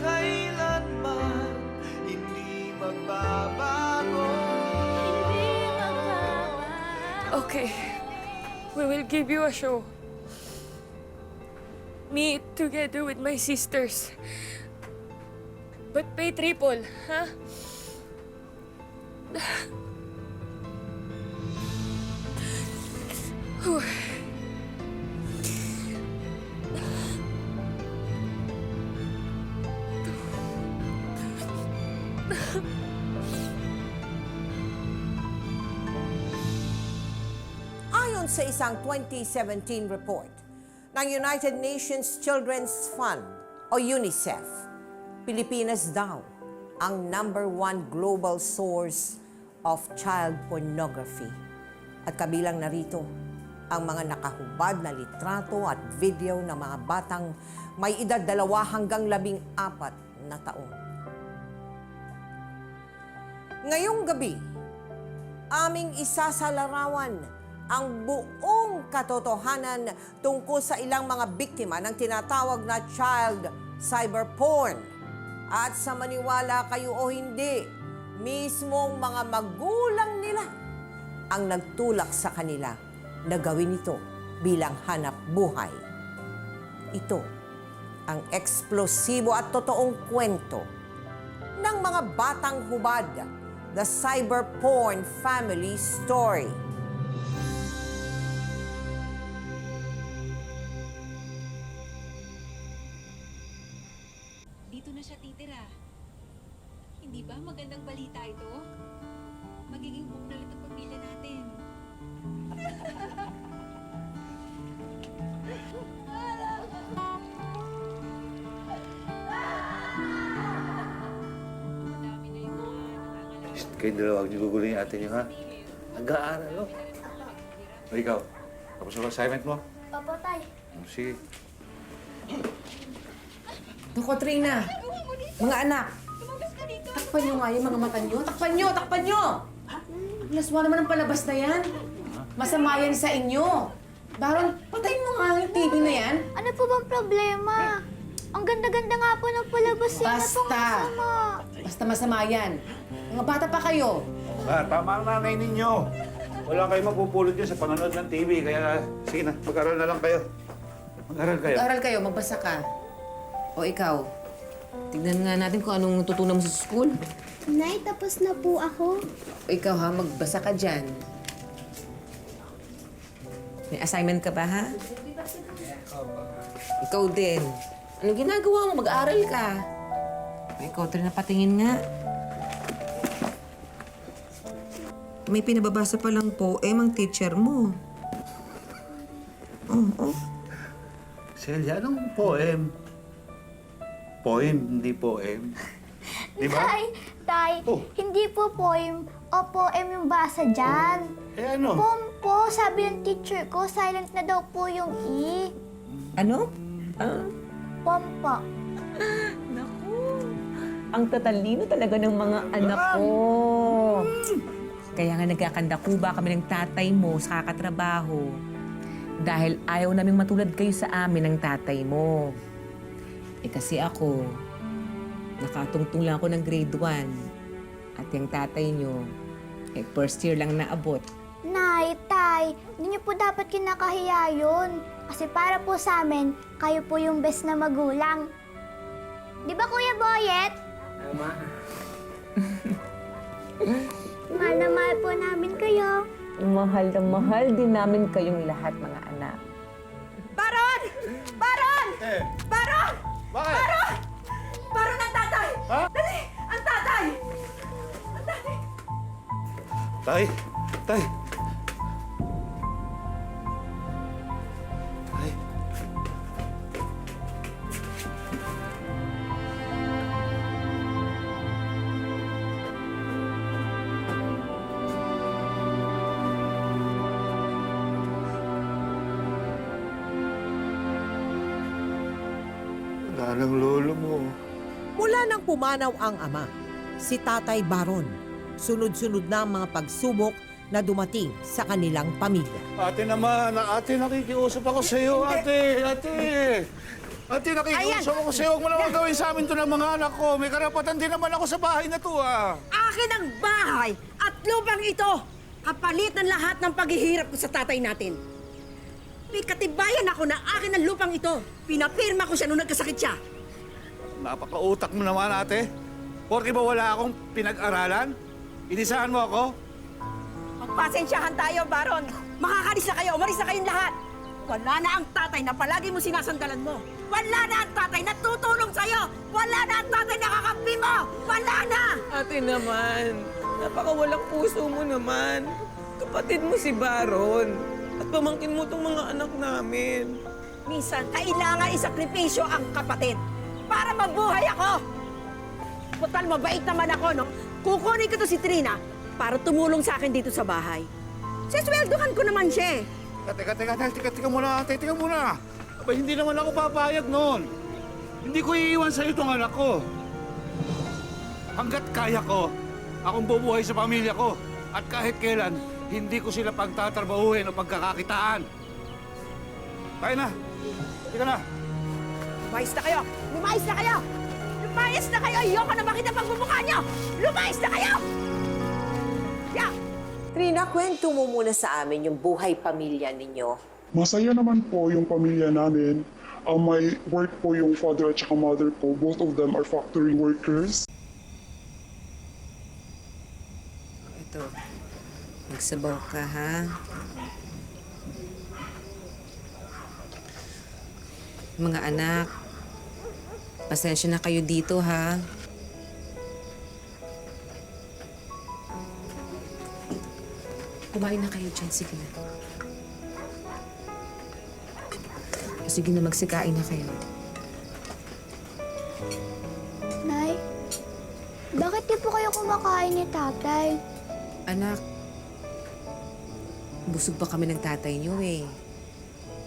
kailanman hindi magbabago. Okay, we will give you a show. Me together with my sisters. But pay triple, huh? Whew. Ayon sa isang 2017 report ng United Nations Children's Fund o UNICEF, Pilipinas daw ang #1 global source of child pornography. At kabilang narito ang mga nakahubad na litrato at video ng mga batang may edad 2 hanggang 14 na taon. Ngayong gabi, aming isasalarawan ang buong katotohanan tungkol sa ilang mga biktima ng tinatawag na child cyberporn. At sa maniwala kayo o hindi, mismong mga magulang nila ang nagtulak sa kanila na gawin ito bilang hanap buhay. Ito ang eksplosibo at totoong kwento ng mga batang hubad, the cyberporn family story. Dito na siya titira. Hindi ba magandang balita ito? Magiging buong na ang pamilya natin. Madami na yung mga nangangalang. Kayong dalawa, huwag niyo gugulin yung ate niyo, ha? Nag-aaral, oh. O ikaw, tapos na ba assignment mo? Opo, tay. Sige. Naku, Trina. Mga anak, takpan nyo nga yung mga mata nyo. Takpan nyo! Takpan nyo! Laswa naman ang palabas na yan. Masama yan sa inyo. Baron, patayin mo nga yung TV na yan. Ano po bang problema? Ang ganda-ganda nga po ng palabas yan. Ano pong Basta. masama? Basta masama yan. Mga bata pa kayo. Tama ang nanay ninyo. Wala kayong mapupulot dyan sa panonood ng TV, kaya sige na, mag-aral na lang kayo. Mag-aral kayo. Mag-aral kayo, magbasa ka. O ikaw, tignan nga natin kung anong tutunan mo sa school. Nay, tapos na po ako. O ikaw ha, magbasa ka dyan. May assignment ka ba, ha? Ikaw din. Ano ginagawa mo? Mag-aaral ka. Ikaw, Trina, patingin nga. May pinababasa pa lang po, ang teacher mo. Oh. Celia, anong poem? Poem, hindi poem. Di ba? Tay, Oh. hindi po poem o poem yung basa dyan. Eh ano? Poem po, sabi ng teacher ko, silent na daw po yung E. Ano? Poem po. Naku, ang tatalino talaga ng mga anak ko. Kaya nga nagkakandakuba kami ng tatay mo sa kakatrabaho. Dahil ayaw naming matulad kayo sa amin ng tatay mo. Eh kasi ako, nakatungtong lang ako ng grade 1. At yung tatay nyo, first year lang naabot. Nay, tay, hindi niyo po dapat kinakahiya yun. Kasi para po sa amin, kayo po yung best na magulang. Di ba, Kuya Boyet? Tama. Mahal na mahal po namin kayo. Mahal na mahal din namin kayong lahat, mga anak. Baron! Baron! Eh, Baron! bakit? Baron! Baron ang tatay! Ha? Dali! Ang tatay! Ang tatay! Tay! Tay! Tay! Wala ng lolo mo. Mula nang pumanaw ang ama, si Tatay Baron, sunod-sunod na ang mga pagsubok na dumating sa kanilang pamilya. Ate naman, ate, nakikiusap ako sa iyo, ate, ate. Ate, nakikiusap ako sa'yo. Huwag mo naman gawin sa amin to ng mga anak ko. May karapatan din naman ako sa bahay na to, ah. Akin ang bahay at lupang ito. Kapalit ng lahat ng paghihirap ko sa tatay natin. May katibayan ako na akin ang lupang ito. Pinapirma ko siya nung nagkasakit siya. Napakautak mo naman, ate. Porke ba wala akong pinag-aralan? Inisahan mo ako? Magpasensyahan tayo, Baron. Makakalis na kayo. Umalis na kayong lahat. Wala na ang tatay na palagi mo sinasandalan mo. Wala na ang tatay na tutulong sa'yo. Wala na ang tatay na kakampi mo. Wala na! Ate naman, napakawalang puso mo naman. Kapatid mo si Baron. At pamangkin mo tong mga anak namin. Minsan, kailangan isakripisyo ang kapatid para mabuhay ako. Total, mabait naman ako, no? Kukunin ko to si Trina para tumulong sa akin dito sa bahay. Sisweldohan ko naman siya. Teka muna, ate. Teka muna. Aba, hindi naman ako papayag noon. Hindi ko iiwan sa'yo itong anak ko. Hanggat kaya ko, akong bubuhay sa pamilya ko. At kahit kailan, hindi ko sila pagtatrabahuhin o pagkakakitaan. Tayo na. Tika na. Lumayas na kayo! Lumayas na kayo! Lumayas na kayo! Ayoko na makita pagmumukha niyo! Lumayas na kayo! Yeah! Trina, kwento mo muna sa amin yung buhay pamilya ninyo. Masaya naman po yung pamilya namin. May work po yung father at saka mother ko. Both of them are factory workers. Ito, magsabaw ka, ha? Mga anak, pasensya na kayo dito, ha? Kumain na kayo dyan, sige na. Sige na, magsikain na kayo. Nay, bakit di po kayo kumakain ni tatay? Anak, busog pa kami ng tatay niyo eh.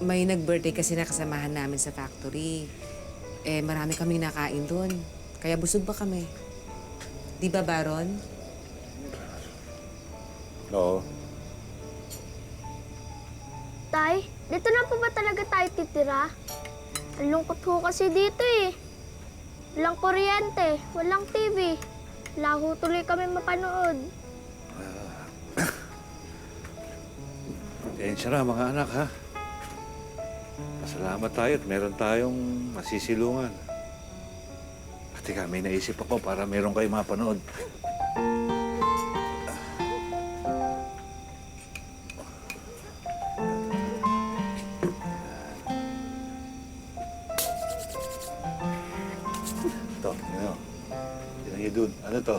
May nag-birthday kasi na kasamahan namin sa factory. Eh, marami kaming nakain doon. Kaya busog pa kami. Di ba, Baron? Oo. Tay, dito na po ba talaga tayo titira? Ang lungkot ho kasi dito eh. Walang kuryente, walang TV. Wala ho tuloy kami mapanood. Tensya na, mga anak, ha? Masalamat tayo at meron tayong masisilungan. At teka, may naisip ako para meron kayo mapanood. Ito, yun. Tignan niyo dun. Ano to?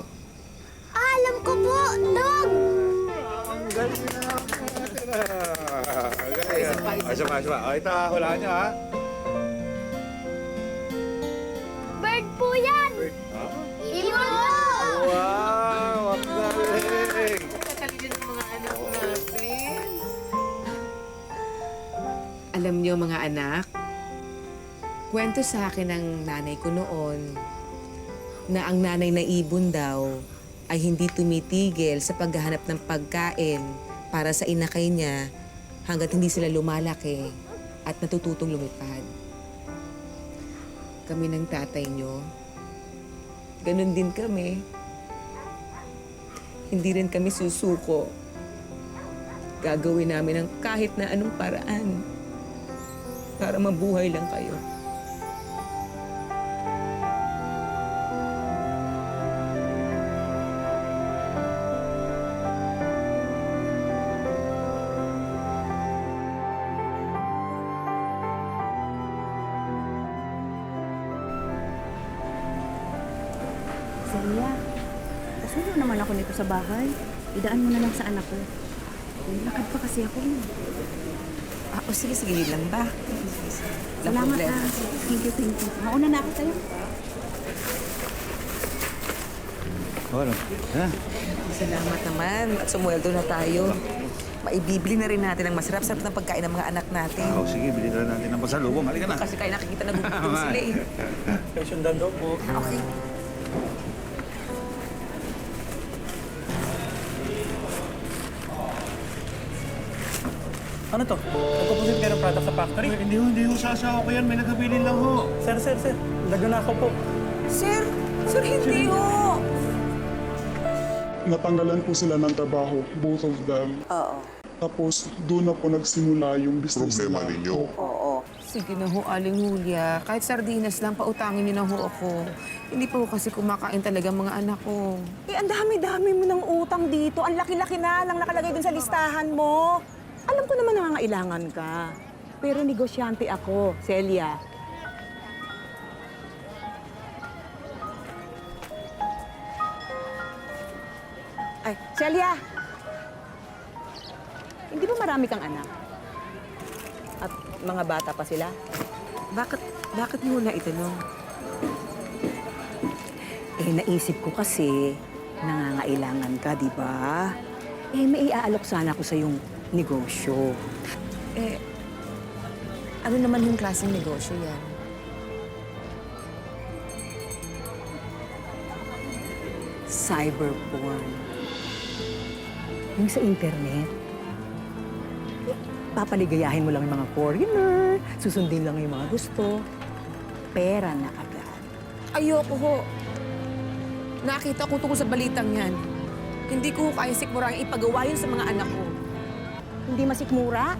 Alam ko po, dog! Ang galing na natin na. Ang galing. Isa pa. O, ito, hulaan niyo, ha? Bird po yan! Ha? Ibon po! Wow! Ang galing! Alam niyo, mga anak, kwento sa akin ng nanay ko noon na ang nanay na ibon daw ay hindi tumitigil sa paghahanap ng pagkain para sa inakay niya hanggat hindi sila lumalaki at natututong lumipad. Kami ng tatay niyo, ganun din kami. Hindi rin kami susuko. Gagawin namin ang kahit na anong paraan para mabuhay lang kayo. Celia, pasundo naman ako nito sa bahay. Idaan mo na lang sa anak ko. May lakad pa kasi ako. Sige, yun lang ba? Salamat ha. Thank you. Mauna na ako sa'yo. Ano? Ha? Salamat naman at sumweldo na tayo. Maibibili na rin natin ang masarap-sarap ng pagkain ng mga anak natin. Sige, bilhin na natin ng pasalubong. Halika na. Kasi kaya nakikita na gugutom sila eh. Kaya sundan daw po. Okay. Ano to? Nagpupusit kayo ng product sa factory? Hindi ho, sasawa ko yan. May nagabilin lang ho. Sir, nagano ako po. Sir, hindi ho. Natanggalan po sila ng trabaho, both of them. Oo. Tapos doon na po nagsimula yung business Problema nila. ninyo. Oo. Sige na ho, Aling Julia. Kahit sardinas lang, pautangin niyo na ho ako. Hindi pa ho kasi kumakain talaga mga anak ko. Eh, ang dami-dami mo ng utang dito. Ang laki-laki na lang nakalagay dun sa listahan mo. Alam ko naman nangangailangan ka. Pero negosyante ako, Celia. Ay, Celia! Hindi ba marami kang anak? At mga bata pa sila? Bakit niyo na itanong? Eh, naisip ko kasi, nangangailangan ka, di ba? Eh, may iaalok sana ako sa yung negosyo. Ano naman yung klaseng negosyo yan? Cyberporn. Yung sa internet. Papaligayahin mo lang yung mga foreigner, susundin lang yung mga gusto. Pera na agad. Ayoko ho. Nakita ko tungkol sa balitang yan. Hindi ko kaya sikmurang ipagawa yun sa mga anak ko. Hindi masikmura?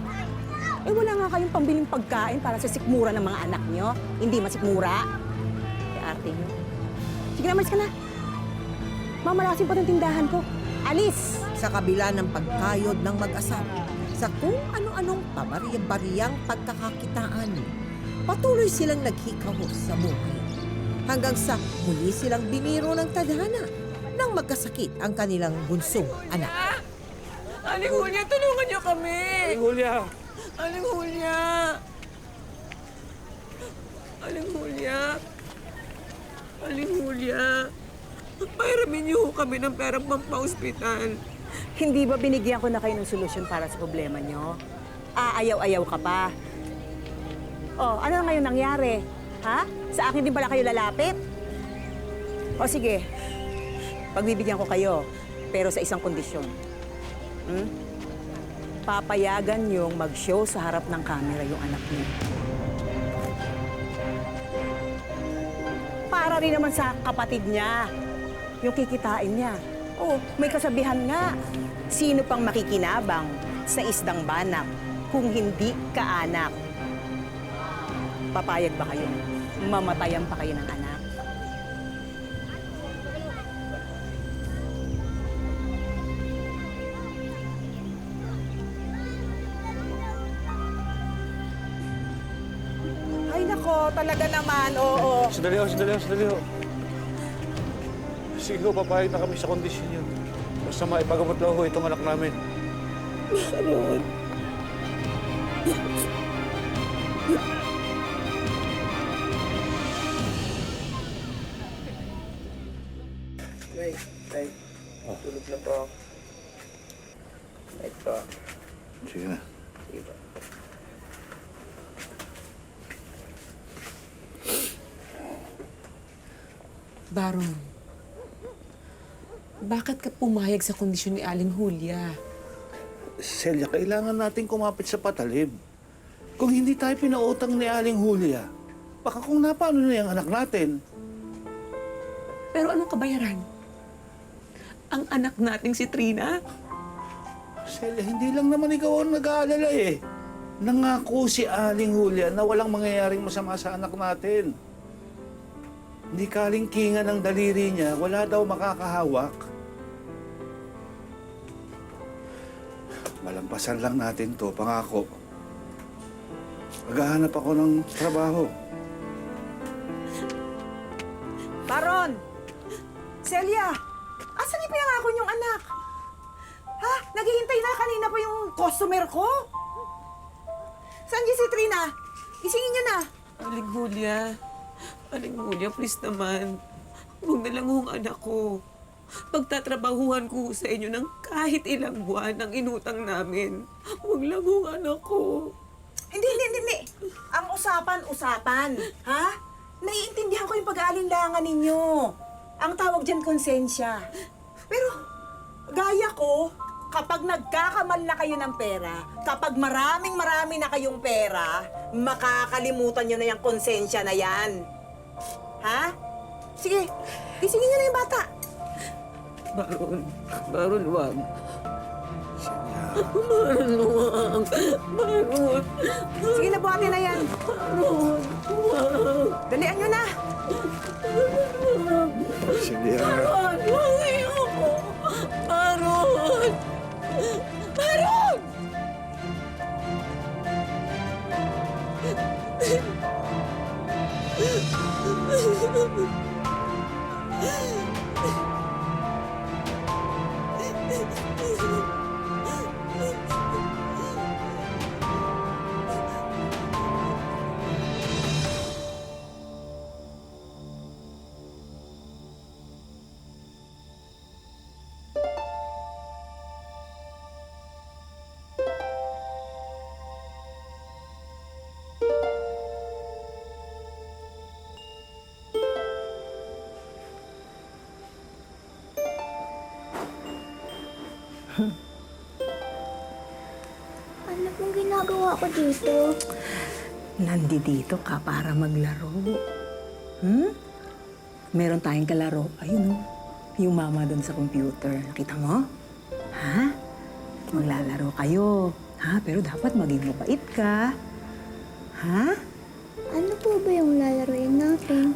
Eh, wala nga kayong pambiling pagkain para sa sikmura ng mga anak nyo. Hindi masikmura? Eh, arte nyo. Sige na, malis ka na. Mamalasin pa ng tindahan ko. Alis! Sa kabila ng pagkayod ng mag-asawa, sa kung ano-anong pabariyang pagkakakitaan, patuloy silang naghikahos sa buhay. Hanggang sa muli silang biniro ng tadhana nang magkasakit ang kanilang bunsong anak. Aling Julia, tulungan niyo kami! Julia! Aling Julia! Aling Julia! Aling Julia! Pairamin niyo ho kami ng perang pampa-ospital. Hindi ba binigyan ko na kayo ng solusyon para sa problema nyo? Aayaw-ayaw ka pa. Oh, ano na ngayon nangyari? Ha? Sa akin din pala kayo lalapit? O sige, pagbibigyan ko kayo, pero sa isang kondisyon. Papayagan niyong mag-show sa harap ng camera yung anak niyo. Para rin naman sa kapatid niya, yung kikitain niya. Oh, may kasabihan nga, sino pang makikinabang sa isdang banak kung hindi kaanak? Papayag ba kayo? Mamatayan pa kayo ng anak? Ay nako, talaga naman, oo. Sandali ho. Sige ho, papayag na kami sa kondisyon yun. Basta maipagamot lang ho itong anak namin. Tulog na po. Ito. Sige na. Baron, bakit ka pumayag sa kondisyon ni Aling Julia? Celia, kailangan natin kumapit sa patalim. Kung hindi tayo pinautang ni Aling Julia, baka kung napano na yung anak natin. Pero anong kabayaran? Ang anak nating si Trina? Celia, hindi lang naman ikaw ang nag-aalala eh. Nangako si Aling Julia na walang mangyayaring masama sa anak natin. Hindi kalingkingan ng daliri niya, wala daw makakahawak. Malampasan lang natin to, pangako. Maghahanap ako ng trabaho. Baron! Celia! Asan niyo pinangako niyong anak? Ha? Naghihintay na kanina pa yung customer ko? Saan si Trina? Isingin niyo na. Aling Julia, please naman. Huwag na lang hong anak ko. Pagtatrabahuhan ko sa inyo ng kahit ilang buwan ang inutang namin. Huwag lang hong anak ko. Hindi. Ang usapan. Ha? Naiintindihan ko yung pag-aalinlangan ninyo. Ang tawag dyan, konsensya. Pero, gaya ko, kapag nagkakamal na kayo ng pera, kapag marami na kayong pera, makakalimutan nyo na yung konsensya na yan. Ha? Sige, gisingin nyo na yung bata. Baron, wag. Baron, wag. Baron. Sige na, buhatin na yan. Baron, wag. Dalian nyo na. Celia. Baron, wag ayoko. Baron! Baron! Ano pong ginagawa ko dito? Nandito ka para maglaro. Meron tayong kalaro. Ayun oh. Yung mama doon sa computer. Nakita mo? Ha? Maglalaro kayo. Ha? Pero dapat maging mabait ka. Ha? Ano po ba yung lalaroin natin?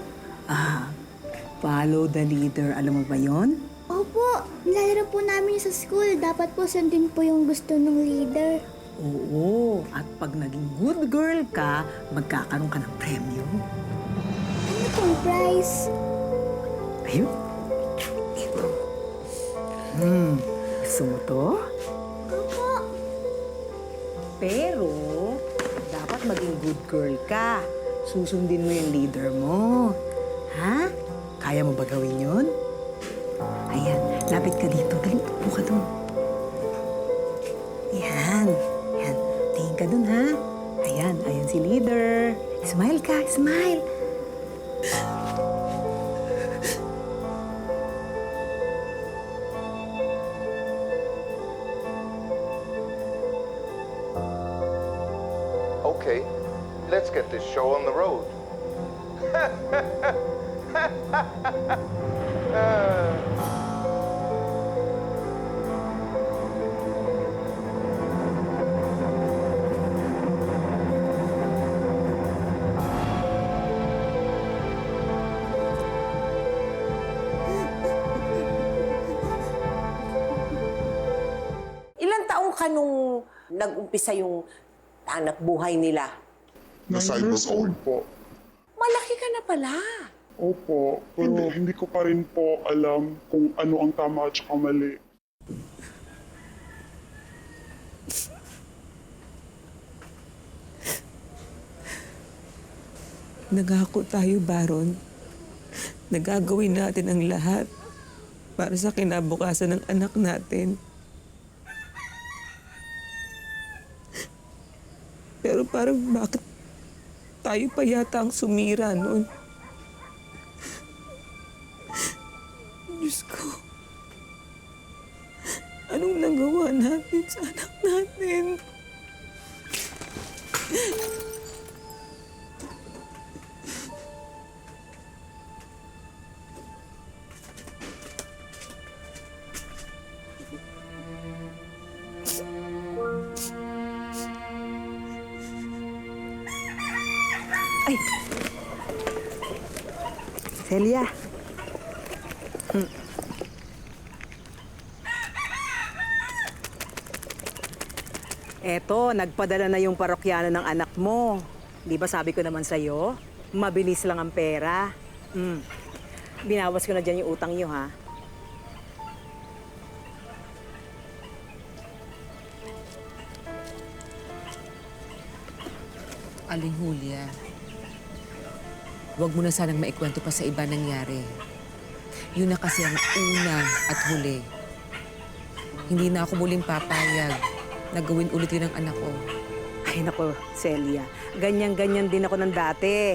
Follow the leader. Alam mo ba yon? Opo, nilalaro po namin sa school. Dapat po sundin po yung gusto ng leader. Oo. At pag naging good girl ka, magkakaroon ka ng premyo. Ano pong prize? Ayun. Ito. Gusto mo to? Opo. Pero, dapat maging good girl ka. Susundin mo yung leader mo. Ha? Kaya mo ba gawin yun? Ayan, lapit ka dito. Dali, upo ka doon. Yan. Yan. Tingin ka doon, ha? Ayan, ayan si leader. Smile ka, smile. Okay, let's get this show on the road. Ilang taong ka nung nag-umpisa yung anak buhay nila? 9 years old po. Malaki ka na pala. Opo, pero hindi ko pa rin po alam kung ano ang tama at saka mali. Nagako tayo, Baron. Nagagawin natin ang lahat para sa kinabukasan ng anak natin. Pero parang bakit tayo pa yata ang sumira noon? Diyos ko, anong nagawa natin sa anak natin? Ay! Celia. Eto, nagpadala na yung parokyano ng anak mo. Di ba sabi ko naman sa'yo, mabilis lang ang pera. Binawas ko na dyan yung utang niyo, ha? Aling Julia, huwag mo na sanang maikwento pa sa iba nangyari. Yun na kasi ang una at huli. Hindi na ako muling papayag na gawin ulit yun ang anak ko. Ay, nako, Celia. Ganyan-ganyan din ako ng dati.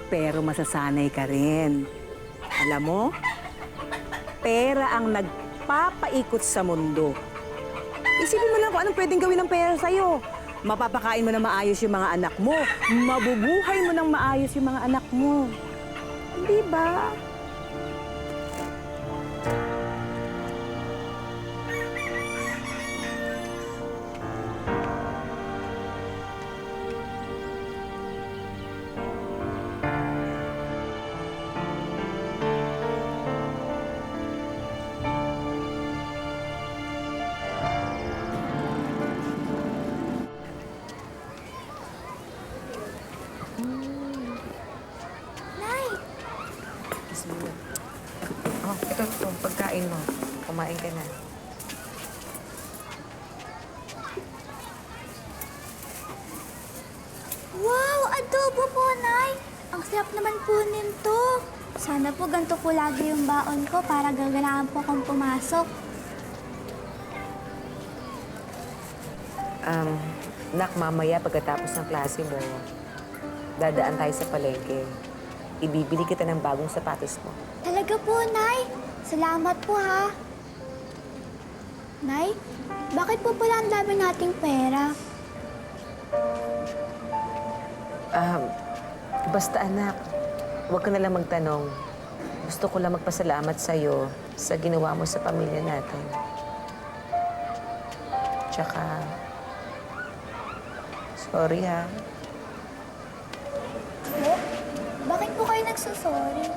Pero masasanay ka rin. Alam mo, pera ang nagpapaikot sa mundo. Isipin mo lang kung anong pwedeng gawin ng pera sa'yo. Mapapakain mo ng maayos yung mga anak mo. Mabubuhay mo ng maayos yung mga anak mo. Di ba? Oh, ito, pagkain mo. Kumain ka na. Wow! Adobo po, Nay! Ang sarap naman po nito. Sana po ganito po lagi yung baon ko para gaganahan po akong pumasok. Nak, mamaya pagkatapos ng klase mo, dadaan tayo sa palengke. Ibibili kita ng bagong sapatos mo. Talaga po, Nay. Salamat po, ha. Nay, bakit po pala ang dami nating pera? Basta anak, huwag ka na lang magtanong. Gusto ko lang magpasalamat sa'yo sa ginawa mo sa pamilya natin. Tsaka, sorry ha. Po? Bakit po kayo nagsusorry?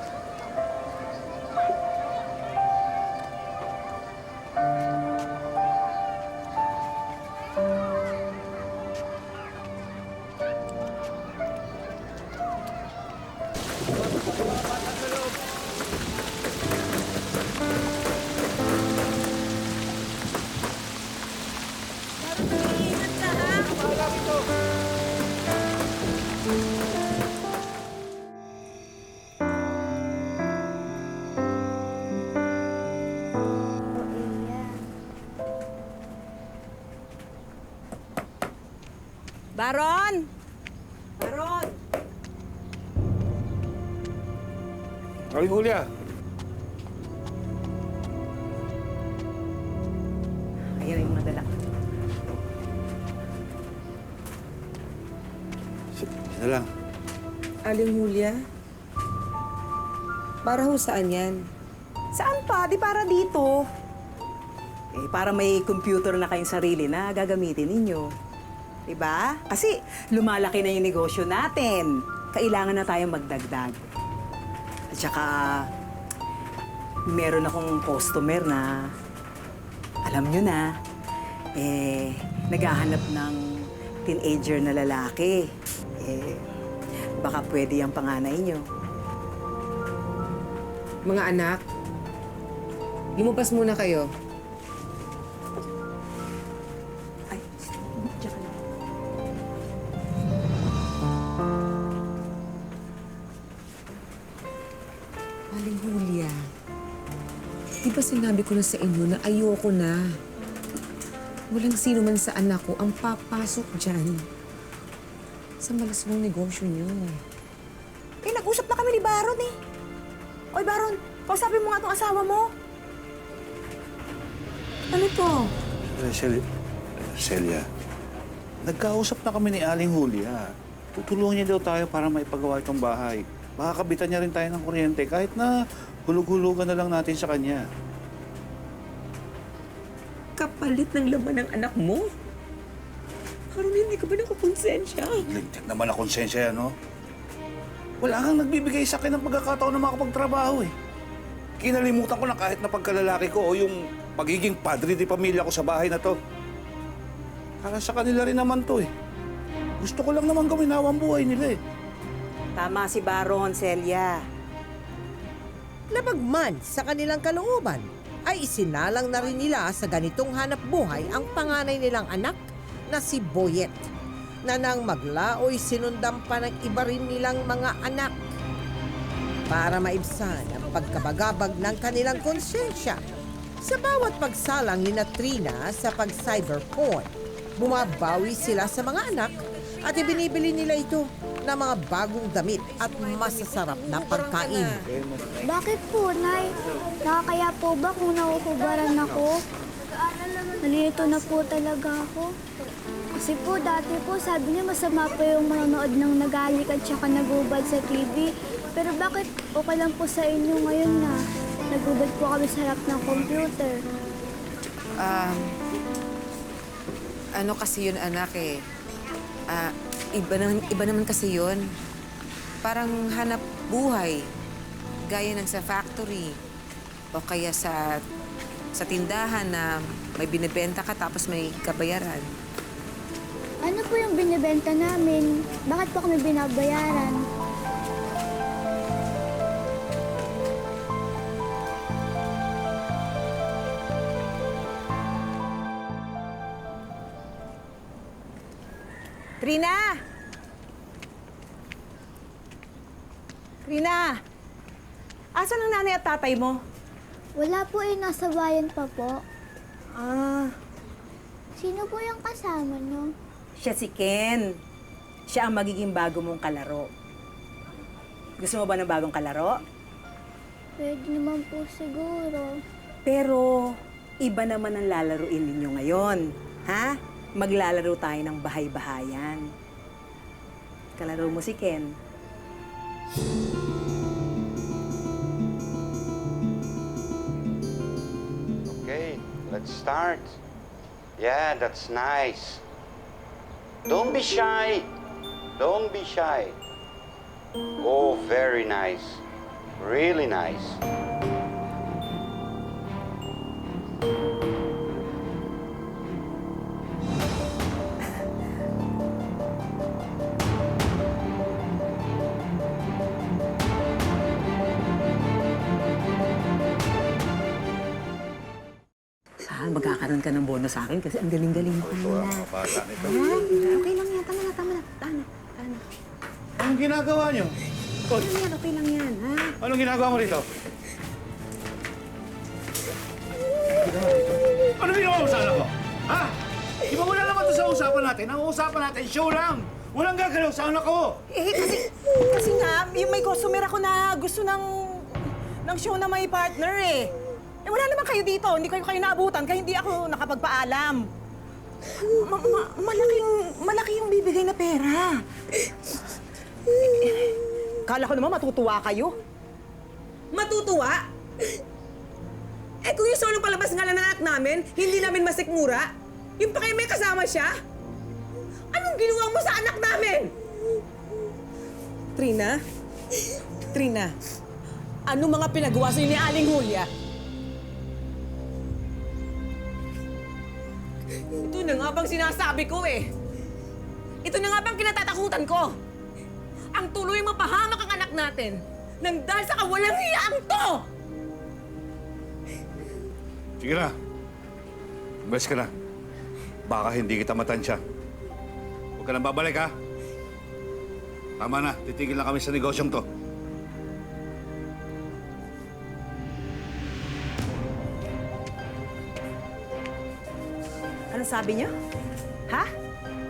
Baron! Baron! Aling Julia, Ayan yung mga dala. sila lang. Aling Julia? Para ho saan yan? Saan pa? Di para dito. Para may computer na kayong sarili na gagamitin ninyo. Diba? Kasi lumalaki na yung negosyo natin. Kailangan na tayong magdagdag. At saka, meron akong customer na, alam nyo na, naghahanap ng teenager na lalaki. Baka pwede yung panganay nyo. Mga anak, lumabas muna kayo. Ay, diyan ka lang. Aling Julia, di ba sinabi ko na sa inyo na ayoko na? Walang sino man sa anak ko ang papasok dyan sa malaswang negosyo niyo. Nag-usap na kami ni Baron eh. Oy, Baron, kausapin mo nga itong asawa mo. Ano to? Celia, nagkausap na kami ni Aling Julia. Tutulungan niya daw tayo para maipagawa itong bahay. Baka kabitan niya rin tayo ng kuryente kahit na hulug-hulugan na lang natin sa kanya. Kapalit ng laman ng anak mo? Parang hindi ka ba nakakonsensya? Lintik naman na konsensya yan, no? Wala kang nagbibigay sa akin ng pagkakataon na makapagtrabaho eh. Kinalimutan ko na kahit na pagkalalaki ko o yung pagiging padre di pamilya ko sa bahay na to. Para sa kanila rin naman to eh. Gusto ko lang naman gawin ang buhay nila eh. Tama si Baron, Celia. Labagman sa kanilang kalooban, ay isinalang na rin nila sa ganitong hanap buhay ang panganay nilang anak na si Boyet, na nang maglaoy sinundan pa ng iba rin nilang mga anak para maibsan ang pagkabagabag ng kanilang konsensya. Sa bawat pagsalang ni Trina sa pag-cyberporn, bumabawi sila sa mga anak at ibinibili nila ito ng mga bagong damit at masasarap na pagkain. Bakit po, Nay? Nakakaya po ba kung nakukubaran ako? Nalilito na po talaga ako. Kasi po, dati po, sabi niya masama po yung manonood ng nagalik at saka nagubad sa TV. Pero bakit okay lang po sa inyo ngayon na nagubad po kami sa harap ng computer? Ano kasi yun, anak eh. Iba naman kasi yun. Parang hanap buhay. Gaya ng sa factory. O kaya sa tindahan na may binibenta ka tapos may kabayaran. Ano po yung binibenta namin? Bakit po kami binabayaran? Trina! Trina! Asan ang nanay at tatay mo? Wala po eh, nasa bayan pa po. Ah, Sino po yung kasama niyo? siya si Ken. Siya ang magiging bago mong kalaro. Gusto mo ba ng bagong kalaro? Pwede naman po siguro. Pero iba naman ang lalaruin ninyo ngayon. Ha? Maglalaro tayo ng bahay-bahayan. Kalaro mo si Ken. Okay, let's start. Yeah, that's nice. Don't be shy. Don't be shy. Oh, very nice. Really nice. Magkakaroon ka ng bonus sa akin kasi ang galing-galing mo kanina. Mga bata nito. Okay lang yan. Tama na. Anong ginagawa niyo? Okay lang yan, ha? Anong ginagawa mo rito? Ano ginawa mo sa anak ko? Ha? Di ba wala naman ito sa usapan natin? Ang usapan natin, show lang! Walang gagalaw sa anak ko! Kasi nga, yung may customer ako na gusto ng show na may partner eh. Wala naman kayo dito. Hindi kayo naabutan kaya hindi ako nakapagpaalam. Malaki yung bibigay na pera. Kala ko naman matutuwa kayo. Matutuwa? Eh kung yung solong palabas nga lang ng anak namin, hindi namin masikmura, yung pa kayo may kasama siya? Anong ginawa mo sa anak namin? Trina, ano mga pinagawa sa'yo ni Aling Julia? Ito na nga bang sinasabi ko eh. Ito na nga bang kinatatakutan ko. Ang tuloy mapahamak ang anak natin nang dahil sa kawalang hiyaang to! Sige na. Umalis ka na. Baka hindi kita matansya. Huwag ka nang babalik, ha? Tama na. Titigil na kami sa negosyong to. Ano sabi niyo? Ha?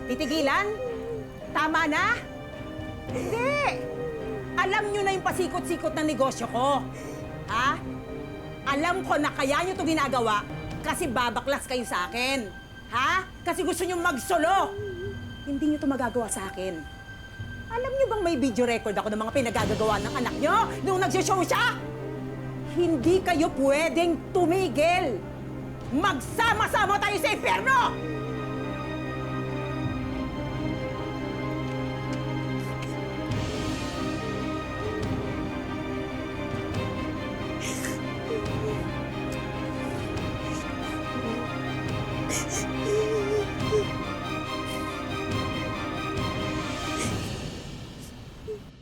Titigilan? Tama na? Hindi! Alam niyo na yung pasikot-sikot ng negosyo ko. Ha? Alam ko na kaya niyo ito ginagawa kasi babaklas kayo sa akin. Ha? Kasi gusto niyo magsolo. Hindi niyo ito magagawa sa akin. Alam niyo bang may video record ako ng mga pinagagagawa ng anak niyo nung nagsishow siya? Hindi kayo pwedeng tumigil. Magsama-sama tayo sa impyerno!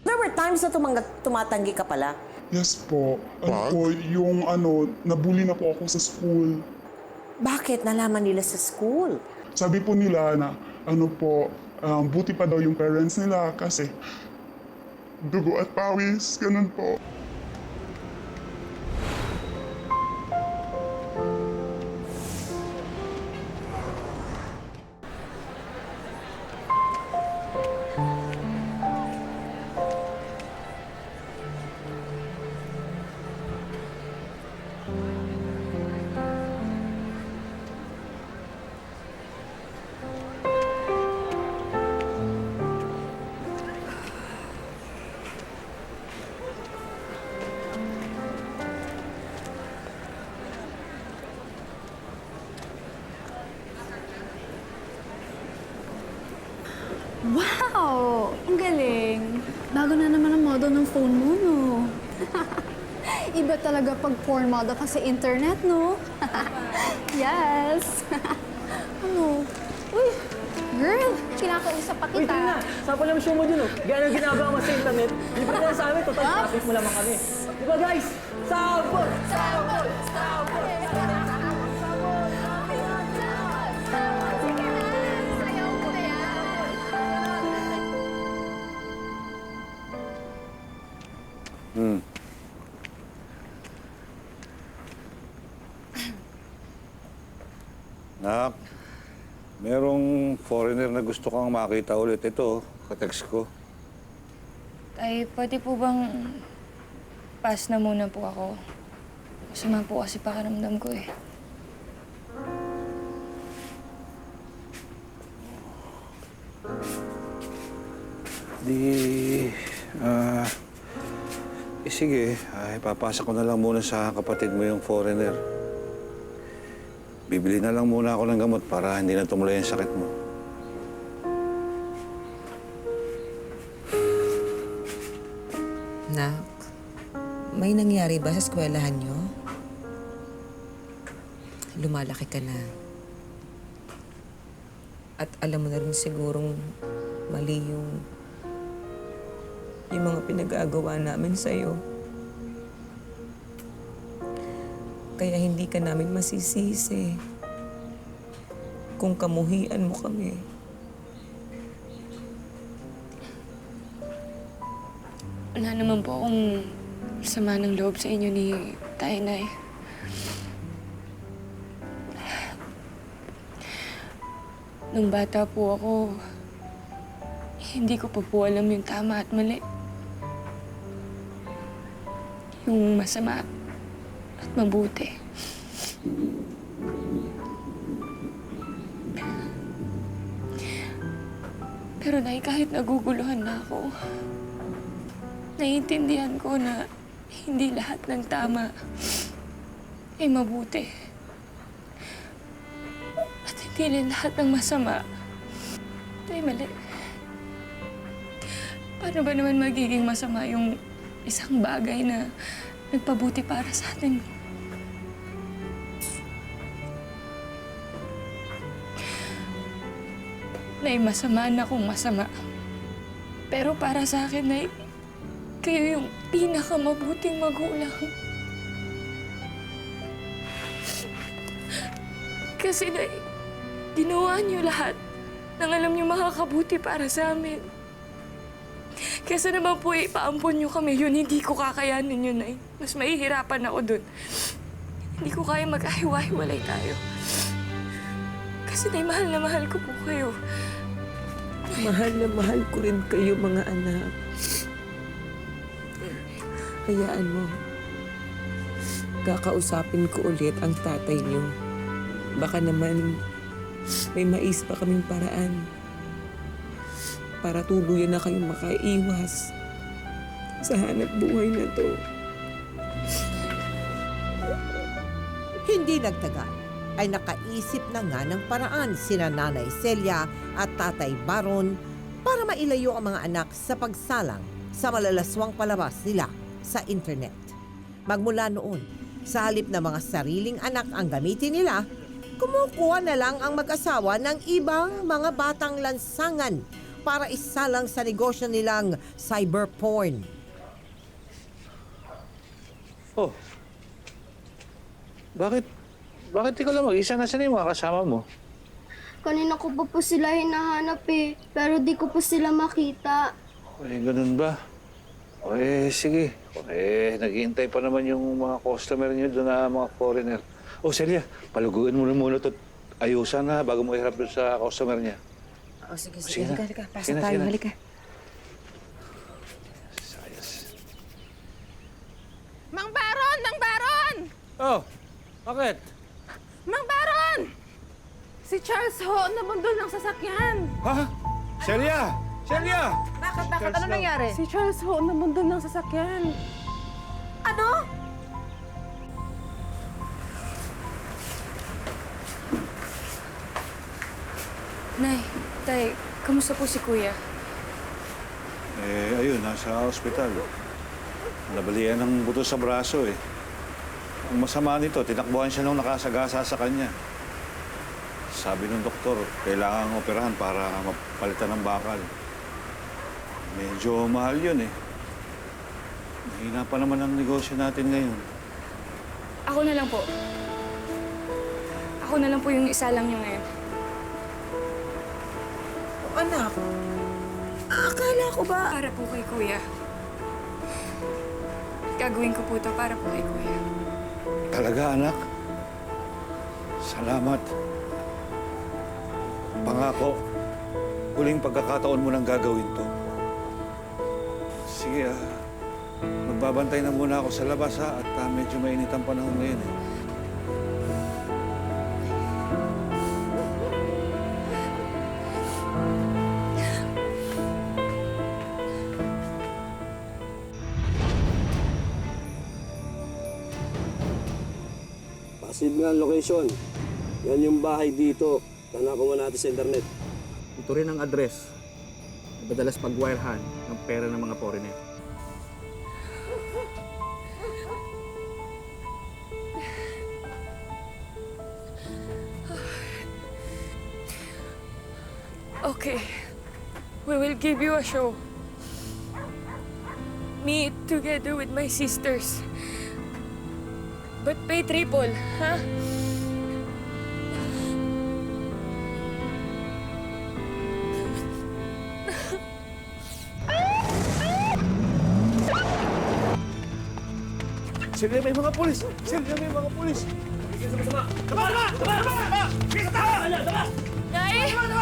There were times na tumatanggi ka pala. Yes po. Yung nabully na po ako sa school. Bakit? Nalaman nila sa school. Sabi po nila na, buti pa daw yung parents nila kasi dugo at pawis, ganun po. Nagbago na naman ang modo ng phone mo, no? Iba talaga pag porn model ka sa internet, no? Yes! Ano? Uy, girl, kinakausap pa kita. Uy, Trina! Saan pala yung show mo dun, oh? Gano'n ginagawa mo sa internet? Libre na sa amin, total traffic mo lamang kami. Di ba, guys? Sabon! Sabon! Sabon! Nak, merong foreigner na gusto kang makita ulit. Ito, katext ko. Tay, pwede po bang pass na muna po ako? Masama po kasi pakiramdam ko eh. Sige, ipapasa ko na lang muna sa kapatid mo yung foreigner. Bibili na lang muna ako ng gamot para hindi na tumuloy ang sakit mo. Nak, may nangyari ba sa eskwelahan niyo? Lumalaki ka na. At alam mo na rin sigurong mali yung mga pinag-aagawa namin sa'yo. Kaya hindi ka namin masisisi kung kamuhian mo kami. Wala naman po akong sama ng loob sa inyo ni Nay. Nung bata po ako, hindi ko pa po alam yung tama at mali. Yung masama at mabuti. Pero Nay, kahit naguguluhan na ako, naiintindihan ko na hindi lahat ng tama ay mabuti. At hindi rin lahat ng masama ay mali. Paano ba naman magiging masama yung isang bagay na nagpabuti para sa atin? Nay, masama na kung masama. Pero para sa akin, Nay, kayo yung pinakamabuting magulang. Kasi, Nay, ginawa niyo lahat ng alam niyo makakabuti para sa amin. Kesa naman po ipaampon niyo kami, yun hindi ko kakayanin yun, Nay. Mas mahihirapan ako dun. Hindi ko kaya mag-ahiwa-hiwalay tayo. Kasi, Nay, mahal na mahal ko po kayo. Mahal na mahal ko rin kayo, mga anak. Hayaan mo. Kakausapin ko ulit ang tatay niyo. Baka naman may mais pa kaming paraan para tuluyan na kayong makaiwas sa hanap buhay na to. Hindi nagtagal ay nakaisip na nga ng paraan sina Nanay Celia at Tatay Baron para mailayo ang mga anak sa pagsalang sa malalaswang palabas nila sa internet. Magmula noon, sa halip na mga sariling anak ang gamitin nila, kumukuha na lang ang mag-asawa ng ibang mga batang lansangan para isalang sa negosyo nilang cyberporn. Oh, bakit ikaw lang mag-isa? Nasaan yung mga kasama mo? Kanina ko pa po sila hinahanap eh, pero di ko po sila makita. Ganun ba? Sige. Naghihintay pa naman yung mga customer niyo doon na mga foreigner. Celia, paluguan mo na muna ito. Ayusan na bago mo iharap doon sa customer niya. Sige. Halika. Pasok tayo, halika. Sayas. Mang Baron! Mang Baron! Oh, bakit? Mang Baron! Si Charles Ho nabundol ng sasakyan. Ha? Celia! Bakit? Ano nangyari? Si Charles Ho nabundol ng sasakyan. Ano? Nay, Tay, kamusta po si Kuya? Ayun, nasa ospital. Nabalian ng buto sa braso eh. Ang masama nito, tinakbuhan siya nung nakasagasa sa kanya. Sabi ng doktor, kailangan operahan para mapalitan ng bakal. Medyo mahal yun eh. Mahina pa naman ang negosyo natin ngayon. Ako na lang po. Ako na lang po yung isa lang niyo ngayon. Anak, akala ko ba... Para po kay Kuya. Gagawin ko po ito para po kay Kuya. Talaga, anak? Salamat. Pangako, huling pagkakataon mo nang gagawin to. Sige, magbabantay na muna ako sa labas, ha? At medyo mainit ang panahon ngayon, eh. Passive nga ang location. Yan yung bahay dito na nakuha natin sa internet. Ito rin ang address na madalas pag-wirehan ng pera ng mga foreigner. Okay. We will give you a show. Me together with my sisters. But pay triple, ha? Sila may mga pulis! Sila may mga pulis! Nay! Nay! Nay!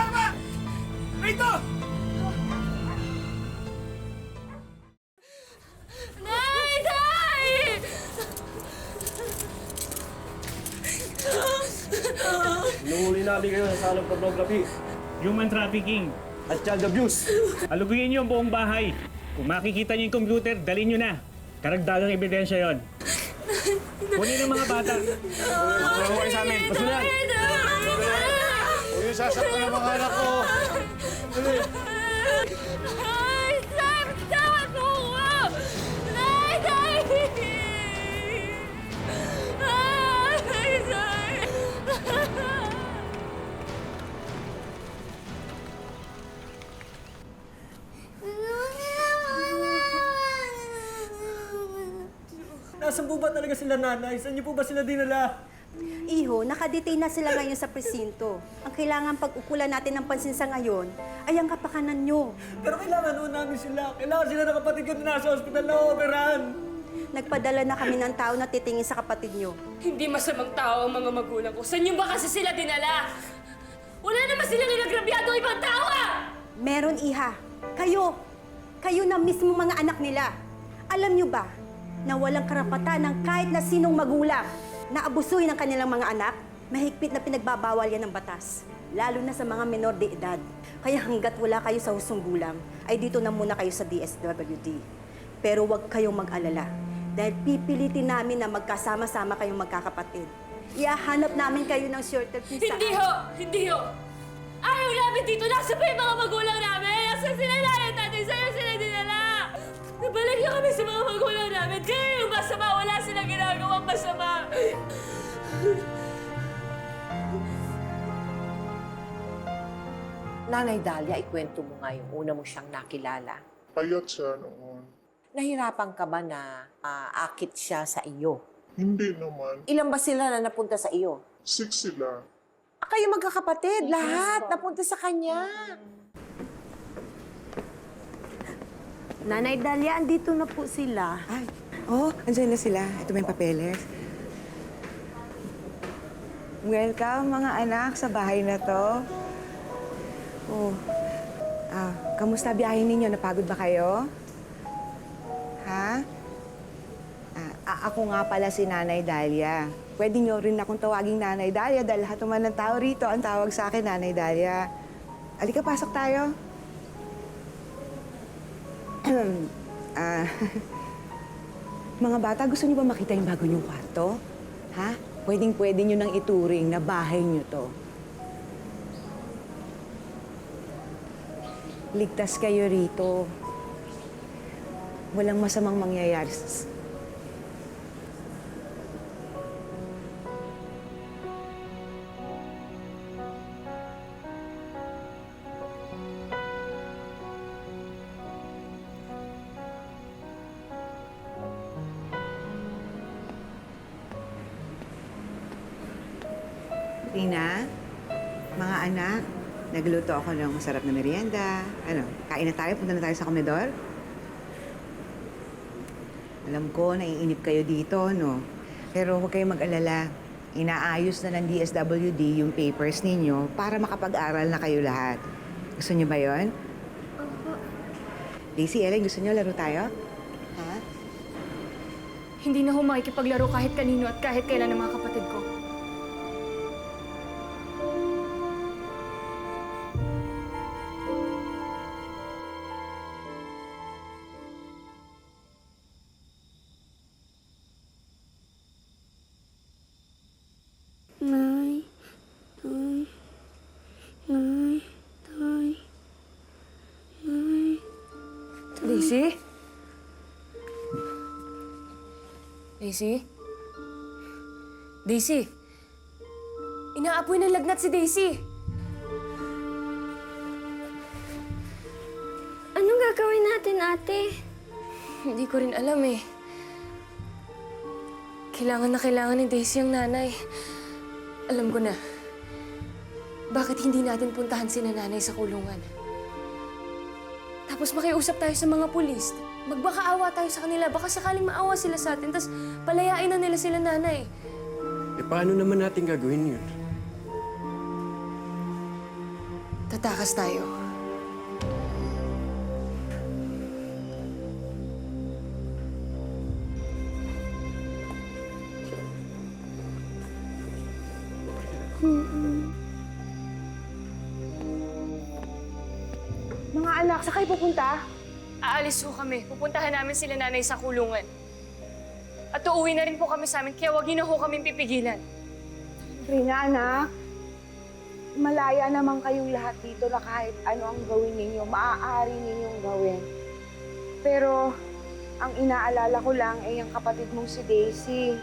Nuhuli namin kayo sa salong pornography, Human trafficking. at child abuse. Aluguin niyo ang buong bahay. Kung makikita niyo yung computer, dalhin niyo na. Karagdagang ebidensya yon. Kunin ang mga bata. Tulungan kayo sa amin. Pasulan! Huwag yung sasaktan ng mga anak ko! Nay! Tama po ko! Nay! Nay! Nay! Nay! Nasaan po ba talaga sila, nanay? Saan niyo po ba sila dinala? Iho, nakadetain na sila ngayon sa presinto. Ang kailangan pag-ukulan natin ng pansin sa ngayon ay ang kapakanan nyo. Pero kailangan noon namin sila. Kailangan sila ng kapatid ko na nasa ospital na operahan. Nagpadala na kami ng tao na titingin sa kapatid nyo. Hindi masamang tao ang mga magulang ko. Saan niyo ba kasi sila dinala? Wala naman sila nilagrabyado ibang tao ah! Meron, Iha. Kayo. Kayo na mismo mga anak nila. Alam nyo ba na walang karapatan ng kahit na sinong magulang na abusuhin ang kanilang mga anak? Mahigpit na pinagbabawal yan ng batas. Lalo na sa mga menor de edad. Kaya hanggat wala kayo sa husong gulang, ay dito na muna kayo sa DSWD. Pero huwag kayong mag-alala. Dahil pipilitin namin na magkasama-sama kayong magkakapatid. Iahanap namin kayo ng shorter kung saan. Hindi ho! Hindi ho! Ayaw namin dito! Nasa pa yung mga magulang namin! Nasa sila nanay tatay! Sa'yo sila dinala! Nabalik niyo kami sa mga magulang namin! Kayo yung masama! Wala silang ginagawang masama! Nanay Dalia, ikwento mo nga yung una mo siyang nakilala. Payat siya noon. Nahirapan ka ba na akit siya sa iyo? Hindi naman. Ilan ba sila na napunta sa iyo? 6 sila. Kayo magkakapatid, lahat napunta sa kanya. Nanay Dalia, andito na po sila. Ay, andyan na sila. Ito may papeles. Welcome, mga anak, sa bahay na to. Kamusta biyahe ninyo? Napagod ba kayo? Ha? Ako nga pala si Nanay Dalia. Pwede nyo rin akong tawaging Nanay Dalia dahil lahat naman ng tao rito ang tawag sa akin Nanay Dalia. Halika, pasok tayo. Mga bata, gusto niyo ba makita yung bago niyong kwarto? Ha? Pwedeng-pwede niyo nang ituring na bahay niyo to. Ligtas kayo rito. walang masamang mangyayari. Rina, mga anak, nagluto ako ng masarap na merienda. Ano, kain na tayo? Punta na tayo sa komedor? Alam ko, naiinip kayo dito, no? Pero huwag kayong mag-alala. Inaayos na ng DSWD yung papers ninyo para makapag-aral na kayo lahat. Gusto niyo ba yon? Opo. Daisy, Ellen, gusto niyo laro tayo? Ha? Hindi na ho makikipaglaro kahit kanino at kahit kailan ng mga kapatid ko. Nay, Nay, Nay, Nay, Nay. Daisy? Daisy? Daisy? Inaapoy ng lagnat si Daisy. Anong gagawin natin, ate? Hindi ko rin alam eh. Kailangan na kailangan ni Daisy ang nanay. Alam ko na. Bakit hindi natin puntahan si nanay sa kulungan? Tapos makiusap tayo sa mga pulis. Magbakaawa tayo sa kanila. Baka sakaling maawa sila sa atin, tapos palayain na nila sila nanay. Eh, paano naman natin gagawin yun? Tatakas tayo. Mga anak, sa kayo pupunta? Aalis ho kami. Pupuntahan namin sila nanay sa kulungan. At uuwi na rin po kami sa amin, kaya wag niyo na ho kami pipigilan. Rina, anak, malaya naman kayong lahat dito na kahit ano ang gawin ninyo, maaari ninyong gawin. Pero, ang inaalala ko lang ay ang kapatid mong si Daisy.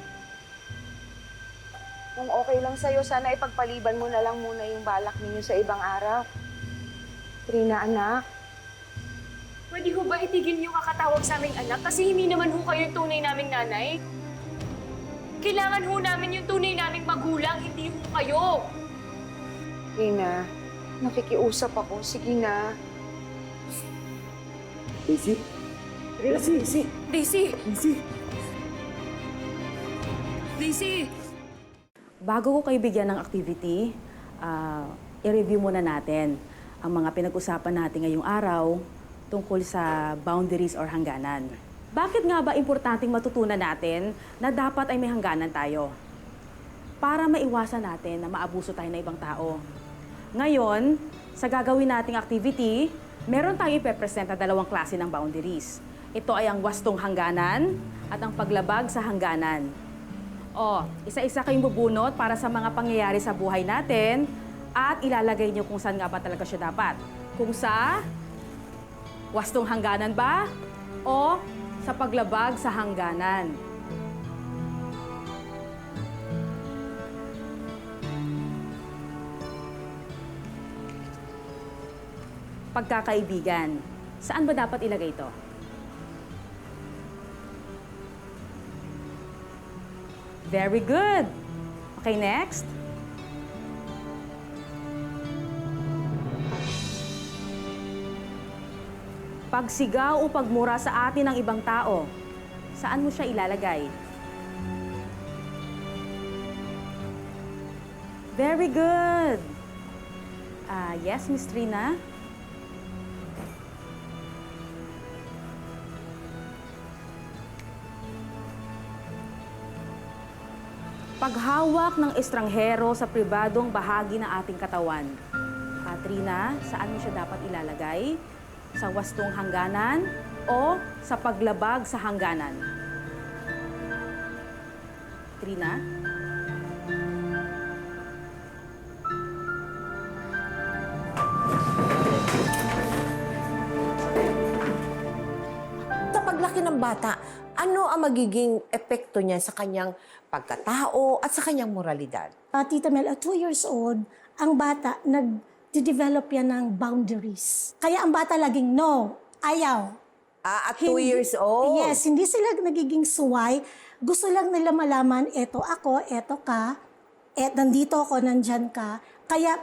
Kung okay lang sa'yo, sana ipagpaliban mo na lang muna yung balak ninyo sa ibang araw. Rina, anak. Pwede ho ba itigil niyo kakatawag sa aming anak? Kasi hindi naman ho kayo yung tunay naming nanay. Kailangan ho namin yung tunay naming magulang, hindi ho kayo. Rina, nakikiusap ako. Sige na. Daisy? Daisy! Daisy! Daisy! Daisy! Bago ko kayo bigyan ng activity, i-review muna natin ang mga pinag-usapan natin ngayong araw tungkol sa boundaries or hangganan. Bakit nga ba importanteng matutunan natin na dapat ay may hangganan tayo? Para maiwasan natin na maabuso tayo ng ibang tao. Ngayon, sa gagawin nating activity, meron tayong ipepresent na 2 klase ng boundaries. Ito ay ang wastong hangganan at ang paglabag sa hangganan. Isa-isa kayong bubunot para sa mga pangyayari sa buhay natin at ilalagay niyo kung saan nga ba talaga siya dapat. Kung sa wastong hangganan ba o sa paglabag sa hangganan. Pagkakaibigan. Saan ba dapat ilagay ito? Very good. Okay, next. Pagsigaw o pagmura sa atin ng ibang tao, saan mo siya ilalagay? Very good. Yes, Miss Trina? Paghawak ng estranghero sa pribadong bahagi ng ating katawan. Katrina, saan mo siya dapat ilalagay? Sa wastong hangganan o sa paglabag sa hangganan? Trina? Sa paglaki ng ang bata, ano ang magiging epekto niya sa kanyang pagkatao at sa kanyang moralidad? Tita Mel, at 2 years old, ang bata nag-develop yan ng boundaries. Kaya ang bata laging no, ayaw. At 2 years old? Yes, hindi sila nagiging suway. Gusto lang nila malaman, eto ako, eto ka, nandito ako, nandyan ka. Kaya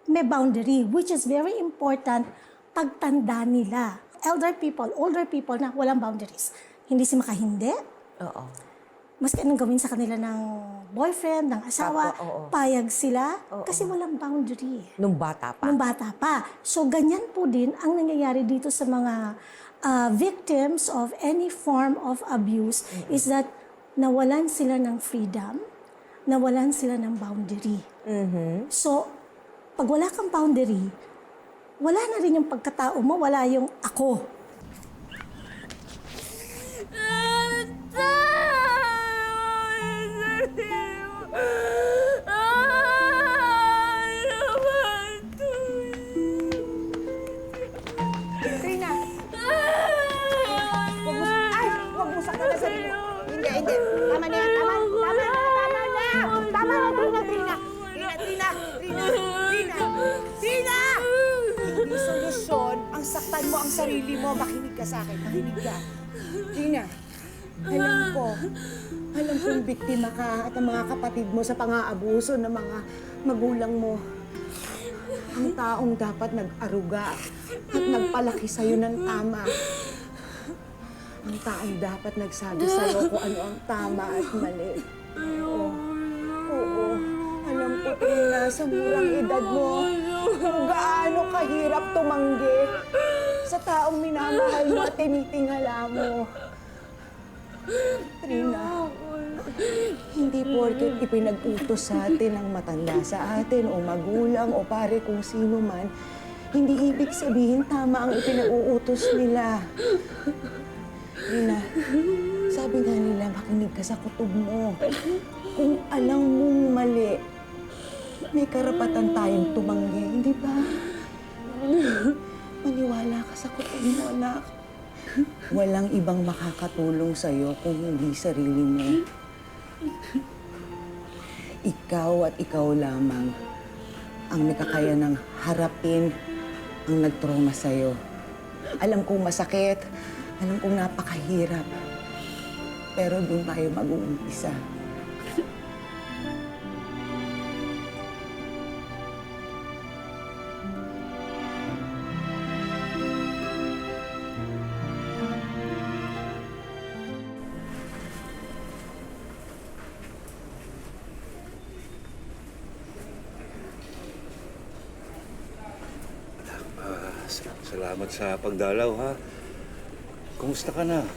may boundary, which is very important pagtanda nila. Older people na walang boundaries. Hindi si makahindi. Oo. Maski anong gawin sa kanila ng boyfriend, ng asawa, payag sila kasi walang boundary. Nung bata pa? Nung bata pa. So, ganyan po din ang nangyayari dito sa mga victims of any form of abuse is that nawalan sila ng freedom, nawalan sila ng boundary. So, pag wala kang boundary, wala na rin yung pagkatao mo, wala yung ako. Trina! Huwag mo saktan na sarili mo. Hindi. Tama na yan. Tama na, Trina. Hindi solusyon ang saktan mo ang sarili mo. Makinig ka sa akin. Makinig ka. Trina, alam kong biktima ka at ang mga kapatid mo sa pang-aabuso ng mga magulang mo. Ang taong dapat nag-aruga at nagpalaki sa'yo ng tama. Ang taong dapat nagsabi sa'yo kung ano ang tama at mali. Oo. Alam ko, Trina, sa murang edad mo, kung gaano kahirap tumanggi sa taong minamahal mo at tinitingala mo. Trina, hindi porket ipinag-utos sa atin ang matanda sa atin o magulang o pare kung sino man, hindi ibig sabihin tama ang ipinag-uutos nila. Trina, sabi nga nila, makinig ka sa kutob mo. Kung alam mong mali, may karapatan tayong tumanggi, hindi ba? Maniwala ka sa kutob mo, anak. Walang ibang makakatulong sa'yo kung hindi sarili mo. Ikaw at ikaw lamang ang nakakaya ng harapin ang nagtrauma sa'yo. Alam kong masakit, alam kong napakahirap, pero doon tayo mag-uumpisa. Salamat sa pagdalaw, ha? Kumusta ka na?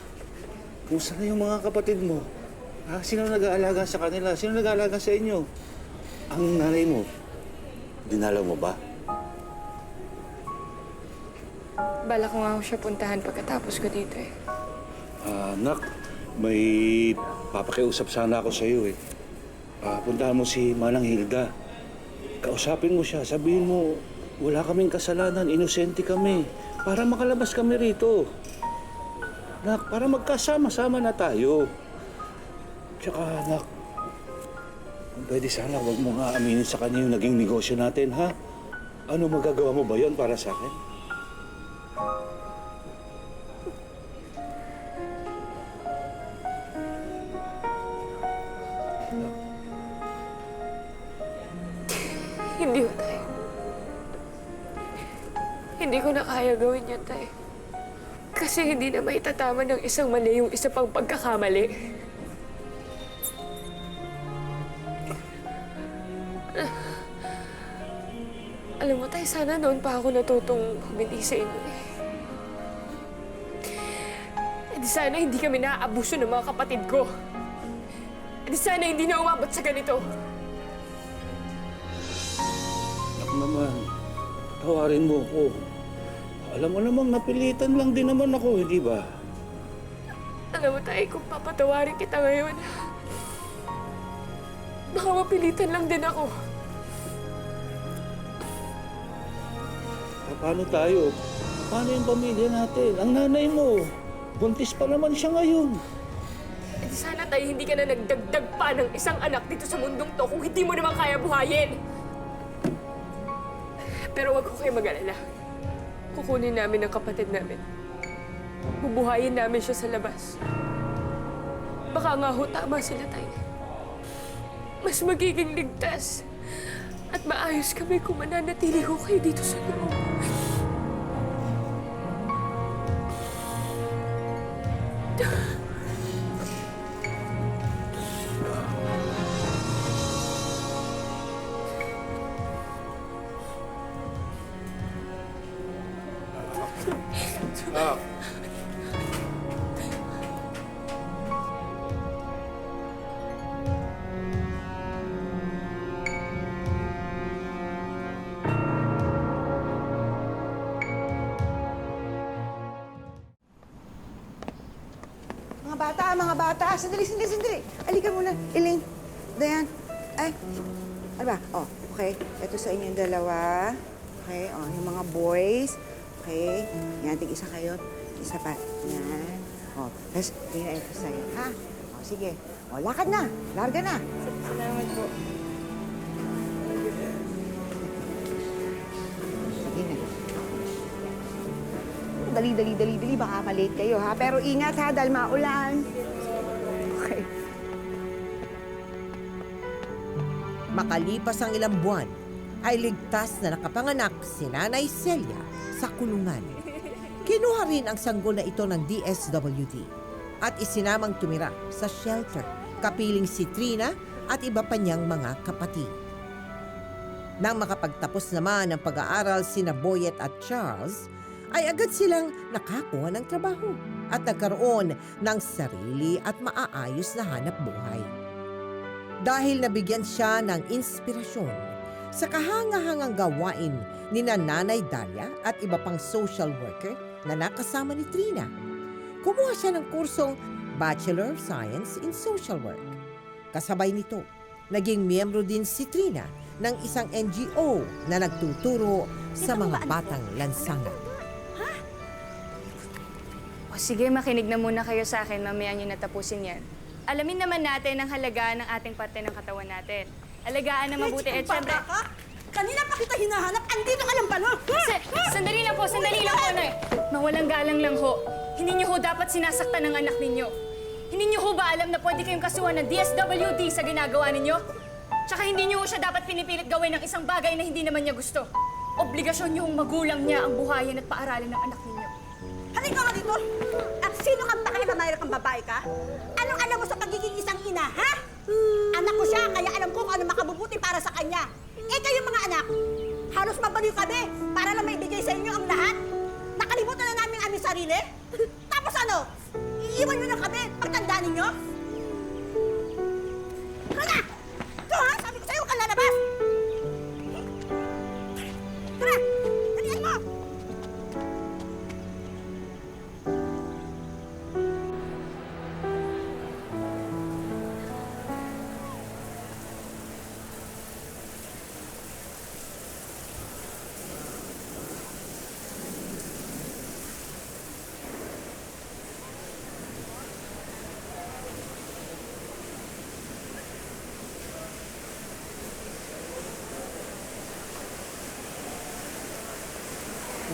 Kumusta na yung mga kapatid mo? Ha? Sino nag-aalaga sa kanila? Sino nag-aalaga sa inyo? Ang nanay mo, dinalaw mo ba? Bala ko nga siya puntahan pagkatapos ko dito eh. Nak, may papakiusap sana ako sa iyo eh. Puntahan mo si Manang Hilda. Kausapin mo siya, sabihin mo, wala kaming kasalanan, inosente kami. Para makalabas kami rito. Nak, para magkasama-sama na tayo. Tsaka, nak, kung pwede sana, huwag mo nga aminin sa kanya yung naging negosyo natin, ha? Ano, magagawa mo ba yon para sa akin? Hindi ko, Tay. Hindi ko na kaya gawin yan, Tay. Kasi hindi na maitatama ng isang mali yung isa pang pagkakamali. Alam mo, Tay, sana noon pa ako natutong humindi sa inyo eh. E di sana hindi kami naaabuso ng mga kapatid ko. E di sana hindi na umabot sa ganito. Nak naman, tawarin mo ako. Alam mo namang napilitan lang din naman ako, hindi ba? Alam mo, Tay, kung papatawarin kita ngayon, baka mapilitan lang din ako. Paano tayo? Paano yung pamilya natin? Ang nanay mo. Buntis pa naman siya ngayon. Eh di sana tayo hindi ka na nagdagdag pa ng isang anak dito sa mundong to kung hindi mo naman kaya buhayin. Pero wag ko kayo mag-alala. Kukunin namin ang kapatid namin. Bubuhayin namin siya sa labas. Baka nga ho tama sila tayo. Mas magiging ligtas at maayos kami kung mananatili ko kayo dito sa loob. Ah. Mga bata, sandali. Halika muna, Elaine, Dayan. Ay, ano ba? Oh, okay. Ito sa inyong dalawa. Okay, oh, yung mga boys. Okay, yan, tig-isa kayo. Isa pa. Yan. Oh, tapos, tingnan ito sa'yo, ha? Oh, sige. Oh, lakad na. Larga na. Salamat po. Sige na. Dali. Baka malate kayo, ha? Pero ingat, ha? Dahil maulan. Okay. Makalipas ang ilang buwan, ay ligtas na nakapanganak si Nanay Celia sa kulungan. Kinuha rin ang sanggol na ito ng DSWD at isinamang tumira sa shelter, kapiling si Trina at iba pa niyang mga kapatid. Nang makapagtapos naman ng pag-aaral sina Boyet at Charles, ay agad silang nakakuha ng trabaho at nagkaroon ng sarili at maaayos na hanap buhay. Dahil nabigyan siya ng inspirasyon sa kahangahangang gawain ni Nanay Dalia at iba pang social worker na nakasama ni Trina. Kumuha siya ng kursong Bachelor of Science in Social Work. Kasabay nito, naging miyembro din si Trina ng isang NGO na nagtuturo sa mga batang lansangan. O sige, makinig na muna kayo sa akin. Mamaya niyo natapusin yan. Alamin naman natin ang halagaan ng ating parte ng katawan natin. Alagaan na mabuti at syempre... Kanina pa kita hinahanap, andito ka lang ba, no? Sandali lang po, Nay. Mawalang galang lang ho. Hindi niyo ho dapat sinasaktan ng anak ninyo. Hindi niyo ho ba alam na pwede kayong kasuhan ng DSWD sa ginagawa ninyo? Tsaka hindi niyo ho siya dapat pinipilit gawin ng isang bagay na hindi naman niya gusto. Obligasyon niyo hong magulang niya ang buhayin at paaralin ng anak ninyo. Halika nga dito! At sino kang pakiramay kang babae ka? Anong alam mo sa pagiging isang ina, ha? Anak ko siya, kaya alam ko kung ano makabubuti para sa kanya. Eh kayong mga anak, halos mabaliw kami para lang maibigay sa inyo ang lahat. Nakalimutan na namin ang aming sarili. Tapos ano? Iiwan nyo na kami pagtanda ninyo? Tara na! Ito ha, sabi ko sa'yo, huwag kang lalabas! Tara! Dalihan mo!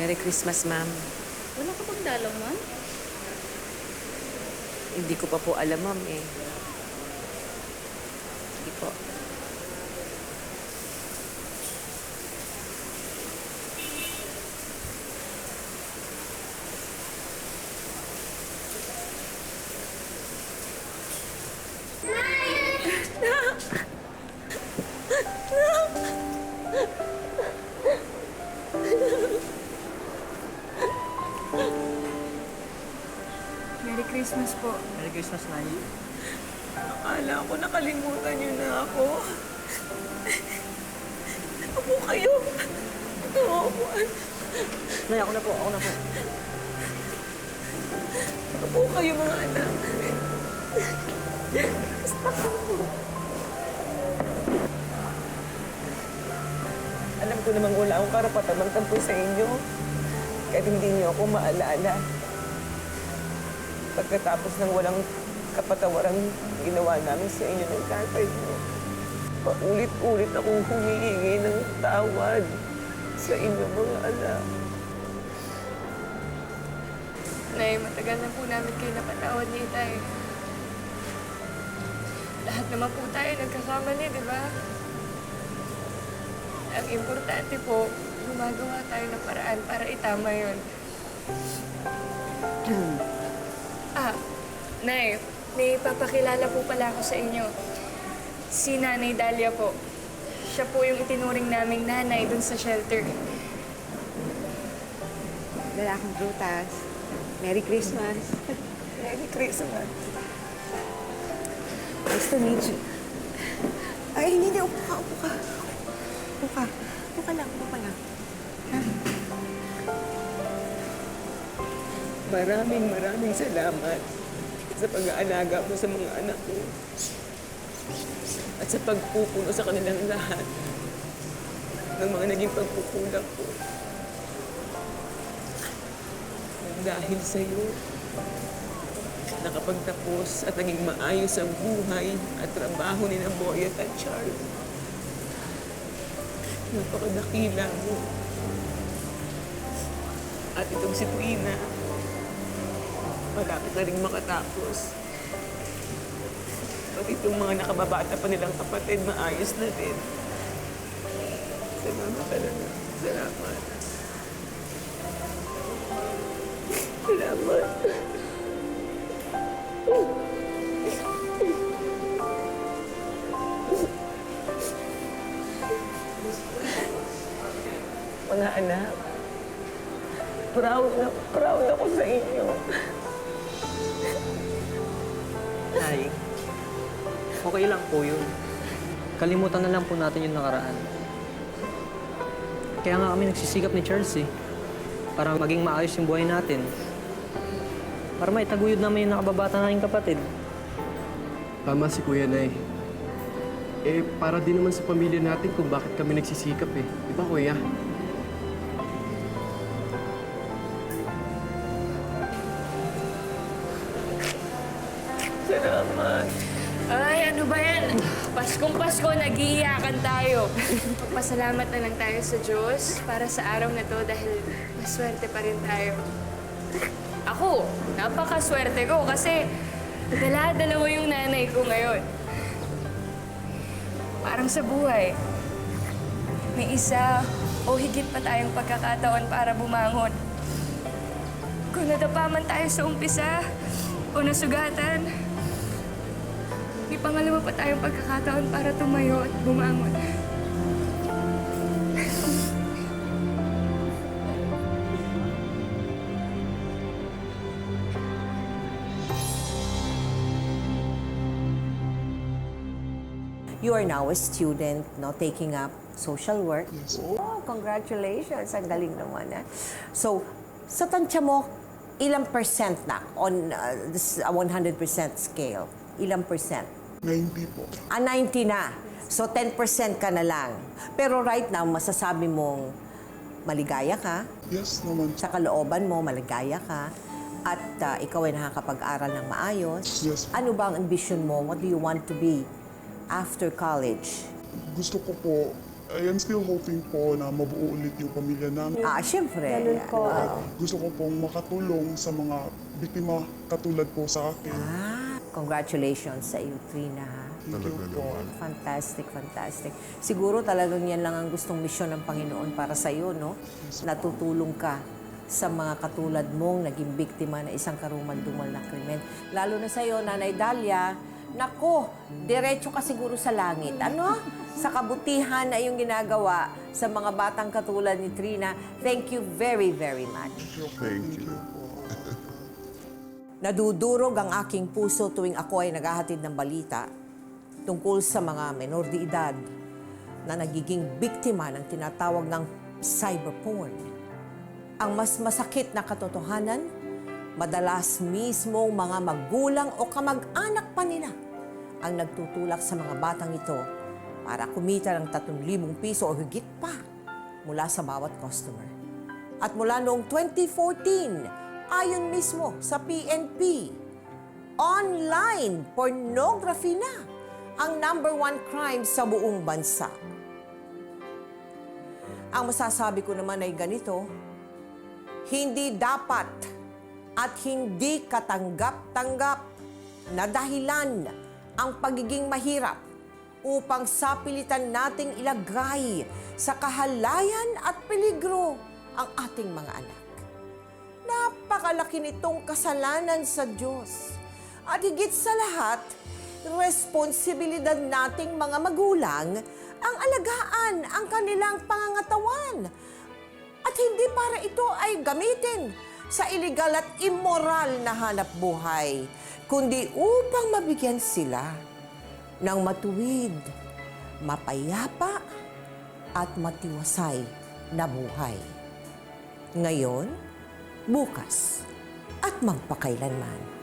Merry Christmas, ma'am. Wala ka bang dalaw, ma'am? Hindi ko pa po alam, ma'am, eh. Sige po. Merry Christmas po. Merry Christmas, Nay. Akala ko nakalimutan niyo na ako. Ano po kayo? Ito, upuan. Nay, ako na po. Ano po kayo, mga anak? Basta po. Alam ko namang wala akong karapatan magtampo sa inyo. Kahit hindi niyo ako maalala. pagkatapos ng walang kapatawarang ginawa namin sa inyo ng tatay mo. Paulit-ulit akong humihingi ng tawad sa inyong mga anak. Nay, matagal na po namin kayo napatawad ni Itay. Lahat naman po tayo nagkakamali, di ba? Ang importante po, gumagawa tayo ng paraan para itama yun. Nay, may papakilala po pala ako sa inyo. Si Nanay Dalia po. Siya po yung itinuring naming nanay dun sa shelter. Lalaking prutas. Merry Christmas. Merry Christmas. Nice to meet you. Ay, hindi. Upo ka. Upo ka lang. Maraming salamat sa pag-aalaga mo sa mga anak ko at sa pagpupuno sa kanilang lahat ng mga naging pagkukulang ko. Dahil sa iyo, nakapagtapos at naging maayos ang buhay at trabaho ni Boyet at Charles. Napakadakila mo. At itong si Trina, malapit na rin makatapos. At itong mga nakababata pa nilang kapatid, maayos na din. Salamat talaga. Salamat. Salamat. Mga anak, proud ako sa inyo. Nay, okay lang po yun. Kalimutan na lang po natin yung nakaraan. Kaya nga kami nagsisikap ni Charles para maging maayos yung buhay natin. Para maitaguyod naman yung nakababata nating kapatid. Tama si Kuya Nay. Para din naman sa pamilya natin kung bakit kami nagsisikap Di ba, Kuya? Salamat. Ay, ano ba yan? Paskong Pasko, nag-iiyakan tayo. Magpasalamat na lang tayo sa Diyos para sa araw na to dahil maswerte pa rin tayo. Ako, napakaswerte ko kasi dala-dalawa yung nanay ko ngayon. Parang sa buhay, may isa o higit pa tayong pagkakataon para bumangon. Kung nadapa man tayo sa umpisa o nasugatan, may pangalawa pa tayong pagkakataon para tumayo at bumangon. You are now a student, no, taking up social work. Yes. Oh, congratulations. Ang galing naman. So, sa tansya mo, ilang percent na on this 100% scale? Ilang percent? 90 po. 90 na. So, 10% ka na lang. Pero right now, masasabi mong maligaya ka. Yes naman. Sa kalooban mo, maligaya ka. At ikaw ay nakakapag-aral ng maayos. Yes. Ano ba ang ambition mo? What do you want to be after college? Gusto ko po, I am still hoping po na mabuo ulit yung pamilya namin. Siyempre. Ganun po. Gusto ko pong makatulong sa mga biktima katulad po sa akin. Congratulations sa iyo, Trina. Thank you po. Fantastic, fantastic. Siguro talagang yan lang ang gustong misyon ng Panginoon para sa iyo, no? Natutulong ka sa mga katulad mong naging biktima na isang karumal-dumal na krimen. Lalo na sa iyo, Nanay Dalia, nako, diretso ka siguro sa langit. Ano? Sa kabutihan na iyong ginagawa sa mga batang katulad ni Trina. Thank you very, very much. Thank you. Nadudurog ang aking puso tuwing ako ay naghahatid ng balita tungkol sa mga menor de edad na nagiging biktima ng tinatawag ng cyberporn. Ang mas masakit na katotohanan, madalas mismo mga magulang o kamag-anak pa nila ang nagtutulak sa mga batang ito para kumita ng 3,000 piso o higit pa mula sa bawat customer. At mula noong 2014, ayon mismo sa PNP, online pornography na ang #1 crime sa buong bansa. Ang masasabi ko naman ay ganito, hindi dapat at hindi katanggap-tanggap na dahilan ang pagiging mahirap upang sapilitan nating ilagay sa kahalayan at peligro ang ating mga anak. Napakalaki nitong kasalanan sa Diyos. At higit sa lahat, responsibilidad nating mga magulang ang alagaan ang kanilang pangangatawan. At hindi para ito ay gamitin sa iligal at immoral na hanap buhay, kundi upang mabigyan sila ng matuwid, mapayapa at matiwasay na buhay. Ngayon, bukas at magpakailanman.